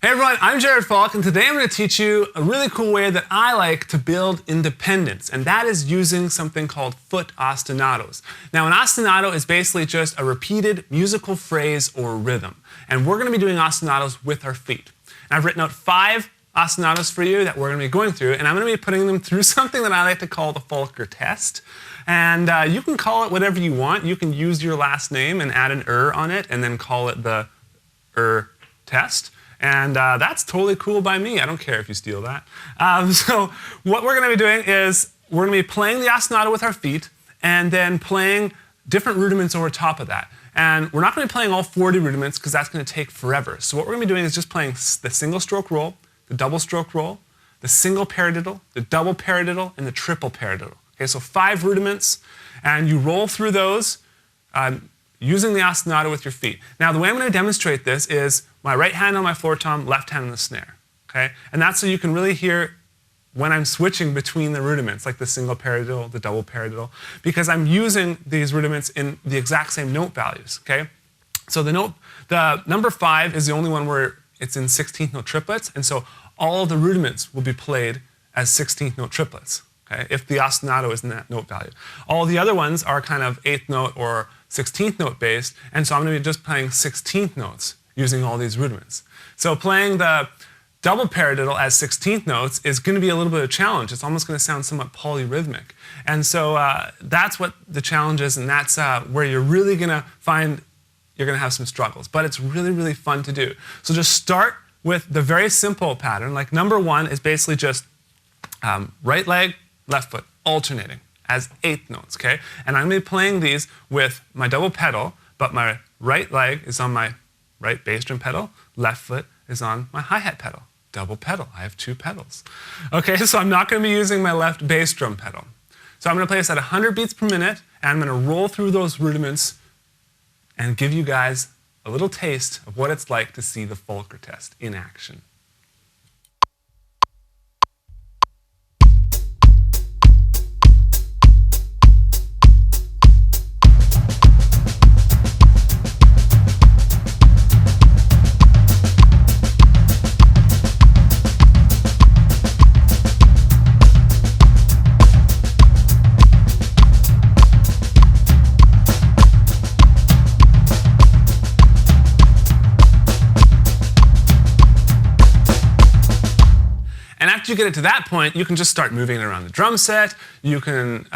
Hey everyone, I'm Falk, and today I'm going to teach you a really cool way that I like to build independence, and that is using something called foot ostinatos. Now, an ostinato is basically just a repeated musical phrase or rhythm, and we're going to be doing ostinatos with our feet. And I've written out 5 ostinatos for you that we're going to be going through, and I'm going to be putting them through something that I like to call the Falker Test. And you can call it whatever you want. You can use your last name and add an on it, and then call it the test. And that's totally cool by me. I don't care if you steal that. So what we're going to be doing is we're going to be playing the ostinato with our feet and then playing different rudiments over top of that. And we're not going to be playing all 40 rudiments because that's going to take forever. So what we're going to be doing is just playing the single stroke roll, the double stroke roll, the single paradiddle, the double paradiddle, and the triple paradiddle. Okay, so 5 rudiments, and you roll through those using the ostinato with your feet. Now, the way I'm going to demonstrate this is my right hand on my floor tom, left hand on the snare. Okay? And that's so you can really hear when I'm switching between the rudiments, like the single paradiddle, the double paradiddle, because I'm using these rudiments in the exact same note values. Okay? So the number 5 is the only one where it's in 16th note triplets, and so all of the rudiments will be played as 16th note triplets. Okay? If the ostinato is in that note value. All the other ones are kind of 8th note or 16th note based, and so I'm going to be just playing 16th notes using all these rudiments. So playing the double paradiddle as 16th notes is going to be a little bit of a challenge. It's almost going to sound somewhat polyrhythmic. And so that's what the challenge is, and that's where you're really going to find you're going to have some struggles. But it's really, really fun to do. So just start with the very simple pattern. Like number 1 is basically just right leg, left foot, alternating as 8th notes, okay? And I'm going to be playing these with my double pedal, but my right leg is on my right bass drum pedal, left foot is on my hi-hat pedal. Double pedal, I have 2 pedals. Okay, so I'm not going to be using my left bass drum pedal. So I'm going to play this at 100 beats per minute, and I'm going to roll through those rudiments and give you guys a little taste of what it's like to see the Falker Test in action. And after you get it to that point, you can just start moving it around the drum set. You can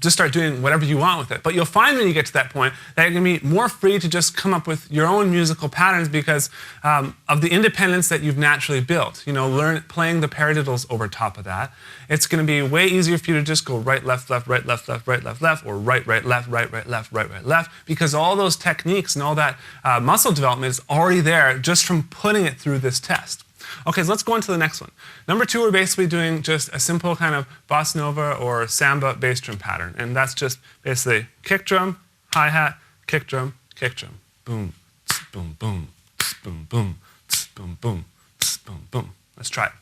just start doing whatever you want with it. But you'll find when you get to that point that you're going to be more free to just come up with your own musical patterns because of the independence that you've naturally built. You know, playing the paradiddles over top of that. It's going to be way easier for you to just go right, left, left, right, left, left, right, left, left, or right, right, left, right, right, left, right, right, left, because all those techniques and all that muscle development is already there just from putting it through this test. Okay, so let's go on to the next one. Number 2, we're basically doing just a simple kind of bossa nova or samba bass drum pattern. And that's just basically kick drum, hi-hat, kick drum, boom, tss, boom, boom, tss, boom, boom, tss, boom, boom, tss, boom, boom. Let's try it.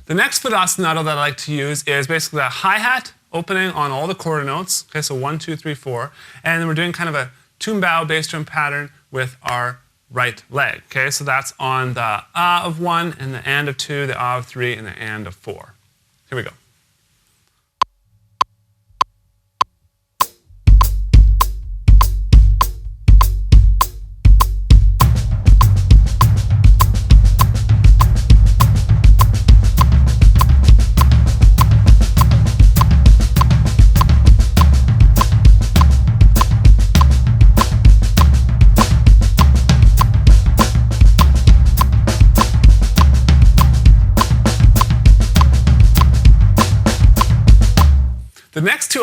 The next foot ostinato that I like to use is basically a hi-hat opening on all the quarter notes. Okay, so 1, 2, 3, 4. And then we're doing kind of a tumbao bass drum pattern with our right leg. Okay, so that's on the of 1 and the and of 2, the of 3, and the and of 4. Here we go.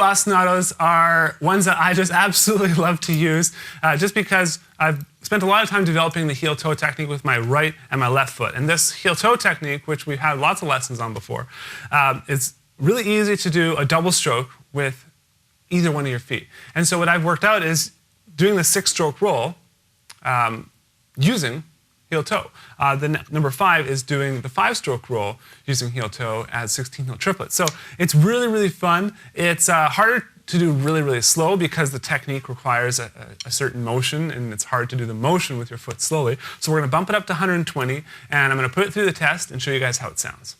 ostinatos are ones that I just absolutely love to use, just because I've spent a lot of time developing the heel-toe technique with my right and my left foot. And this heel-toe technique, which we've had lots of lessons on before, it's really easy to do a double stroke with either one of your feet. And so what I've worked out is doing the 6-stroke roll using heel-toe. Number 5 is doing the 5-stroke roll using heel-toe as 16th note triplets. So it's really, really fun. It's harder to do really, really slow because the technique requires a certain motion, and it's hard to do the motion with your foot slowly. So we're going to bump it up to 120, and I'm going to put it through the test and show you guys how it sounds.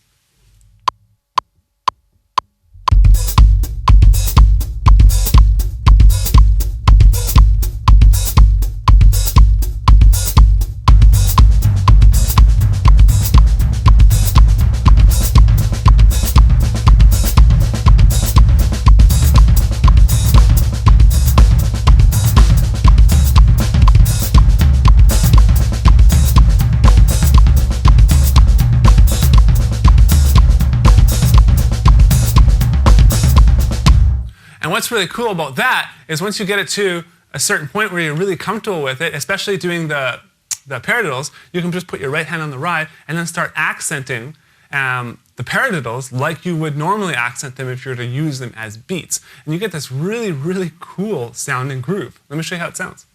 And what's really cool about that is once you get it to a certain point where you're really comfortable with it, especially doing the paradiddles, you can just put your right hand on the ride and then start accenting the paradiddles like you would normally accent them if you were to use them as beats. And you get this really, really cool sounding groove. Let me show you how it sounds.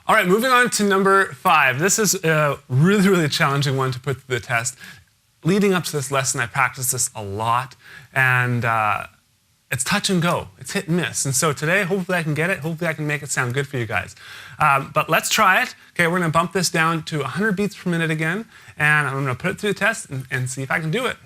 All right, moving on to number 5. This is a really, really challenging one to put through the test. Leading up to this lesson, I practiced this a lot, and it's touch and go. It's hit and miss. And so today, hopefully I can get it. Hopefully I can make it sound good for you guys. But let's try it. Okay, we're going to bump this down to 100 beats per minute again, and I'm going to put it through the test and see if I can do it.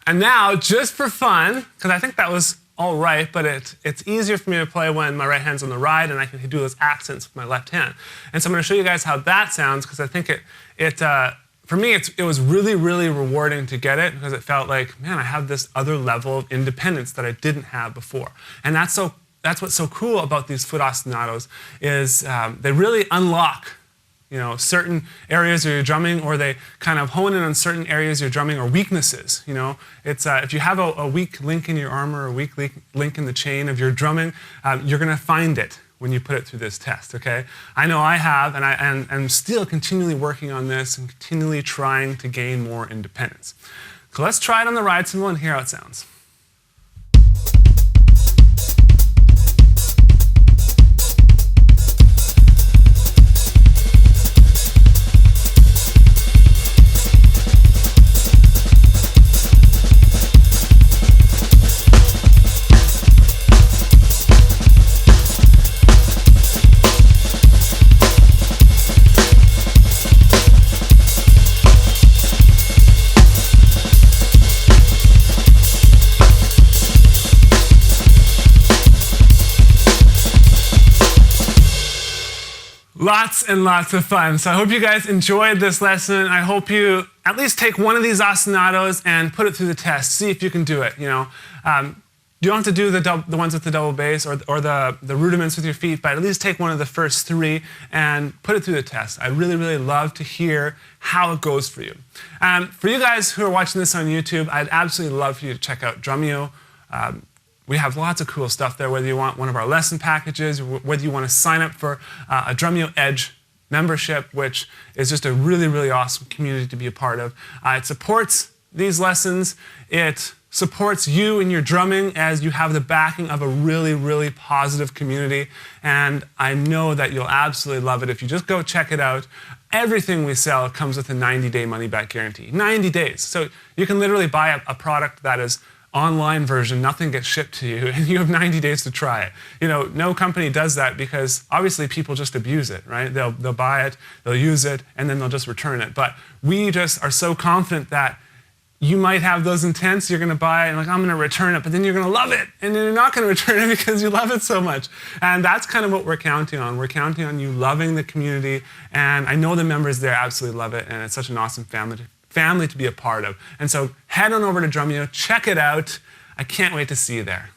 And now, just for fun, because I think that was all right, but it's easier for me to play when my right hand's on the ride and I can do those accents with my left hand. And so I'm going to show you guys how that sounds, because I think for me, it was really, really rewarding to get it, because it felt like, man, I have this other level of independence that I didn't have before. And that's what's so cool about these foot ostinatos is they really unlock certain areas of your drumming, or they kind of hone in on certain areas of your drumming or weaknesses. It's if you have a weak link in your armor, or a weak link in the chain of your drumming, you're going to find it when you put it through this test. Okay, I know I have, and I'm still continually working on this and continually trying to gain more independence. So let's try it on the ride cymbal and hear how it sounds. Lots and lots of fun. So I hope you guys enjoyed this lesson. I hope you at least take one of these ostinatos and put it through the test. See if you can do it. You don't have to do the ones with the double bass or the rudiments with your feet, but at least take one of the first 3 and put it through the test. I really, really love to hear how it goes for you. For you guys who are watching this on YouTube, I'd absolutely love for you to check out Drumeo. We have lots of cool stuff there, whether you want one of our lesson packages, or whether you want to sign up for a Drumeo Edge membership, which is just a really, really awesome community to be a part of. It supports these lessons. It supports you in your drumming as you have the backing of a really, really positive community. And I know that you'll absolutely love it if you just go check it out. Everything we sell comes with a 90-day money-back guarantee. 90 days. So you can literally buy a product that is online version, nothing gets shipped to you, and you have 90 days to try it. You know, no company does that because obviously people just abuse it, right? They'll buy it, they'll use it, and then they'll just return it. But we just are so confident that you might have those intents, you're gonna buy it, and like, I'm gonna return it, but then you're gonna love it, and then you're not gonna return it because you love it so much. And that's kind of what we're counting on. We're counting on you loving the community, and I know the members there absolutely love it, and it's such an awesome family to be a part of. And so head on over to Drumeo, check it out. I can't wait to see you there.